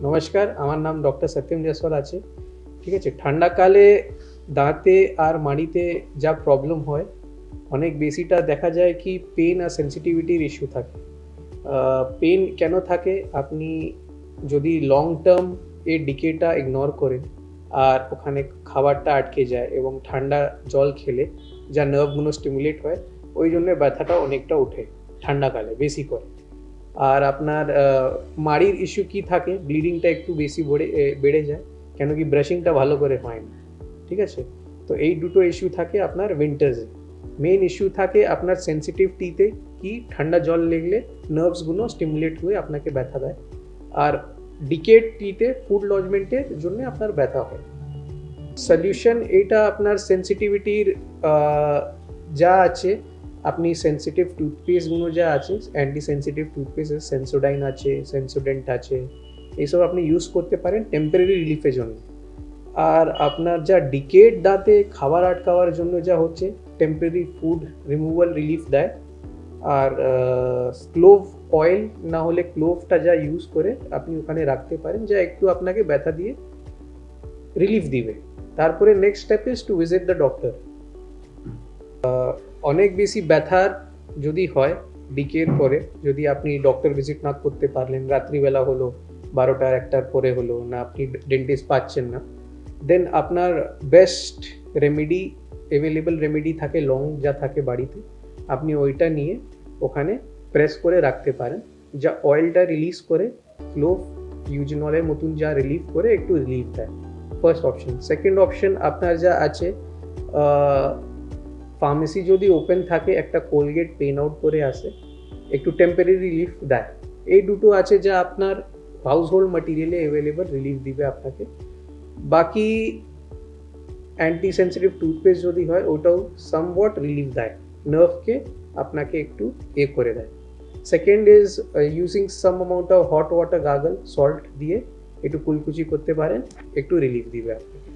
নমস্কার, আমার নাম ডক্টর সত্যম জয়সওয়াল আছে। ঠিক আছে, ঠান্ডাকালে দাঁতে আর মাড়িতে যা প্রবলেম হয়, অনেক বেশিটা দেখা যায় কি পেন আর সেন্সিটিভিটির ইস্যু থাকে। পেন কেন থাকে? আপনি যদি লং টার্ম এই ডিকেটা ইগনোর করেন আর ওখানে খাবারটা আটকে যায় এবং ঠান্ডা জল খেলে যা নার্ভগুলো স্টিমুলেট হয়, ওই জন্য ব্যথাটা অনেকটা ওঠে ঠান্ডাকালে বেশি করে। আর আপনার মাড়ির ইস্যু কি থাকে, ব্লিডিংটা একটু বেশি বেড়ে যায়, কেন কি ব্রাশিংটা ভালো করে হয় না। ঠিক আছে, তো এই দুটো ইস্যু থাকে আপনার উইন্টার্সে। মেন ইস্যু থাকে আপনার সেন্সিটিভ টিতে, কি ঠান্ডা জল লেগলে নার্ভসগুলো স্টিমুলেট হয়ে আপনাকে ব্যথা দেয়। আর ডিকেড টিতে ফুড লজমেন্টের জন্য আপনার ব্যথা হয়। সলিউশন এইটা আপনার সেন্সিটিভিটির যা আছে, আপনি সেন্সিটিভ টুথপেস্টগুলো যা আছে, অ্যান্টি সেন্সিটিভ টুথপেস্ট সেন্সোডাইন আছে, সেন্সোডেন্ট আছে, এইসব আপনি ইউজ করতে পারেন টেম্পোরারি রিলিফের জন্য। আর আপনার যা ডিকেড দাঁতে খাবার আটকাওয়ার জন্য যা হচ্ছে, টেম্পোরারি ফুড রিমুভাল রিলিফ দেয়। আর ক্লোভ অয়েল না হলে ক্লোভটা যা ইউজ করে আপনি ওখানে রাখতে পারেন, যা একটু আপনাকে ব্যথা দিয়ে রিলিফ দিবে। তারপরে next step is to visit the doctor. অনেক বেশি ব্যথার যদি হয় ডিকের পরে, যদি আপনি ডক্টর ভিজিট না করতে পারলেন, রাত্রিবেলা হলো 12টার 1টার পরে হলো না, আপনি ডেন্টিস্ট পাচ্ছেন না, দেন আপনার বেস্ট রেমেডি, অ্যাভেলেবল রেমেডি থাকে লং যা থাকে বাড়িতে, আপনি ওইটা নিয়ে ওখানে প্রেস করে রাখতে পারেন, যা অয়েলটা রিলিজ করে ক্লোভ ইউজিনলের মতন যা রিলিফ করে একটু রিলিফ দেয়। First option. সেকেন্ড অপশন আপনার যা আছে, ফার্মেসি যদি ওপেন থাকে, একটা কোলগেট পেন আউট করে আসে, একটু টেম্পোরারি রিলিফ দেয়। এই দুটো আছে যা আপনার হাউস হোল্ড ম্যাটেরিয়ালে অ্যাভেলেবল রিলিফ দিবে আপনাকে। বাকি অ্যান্টি সেন্সিটিভ টুথপেস্ট যদি হয়, ওটাও সামওয়াট রিলিফ দেয়, নার্ভকে আপনাকে একটু করে দেয়। Second is using some amount of hot water gargle, salt দিয়ে একটু কুলকুচি করতে পারেন, একটু রিলিফ দিবে আপনাকে।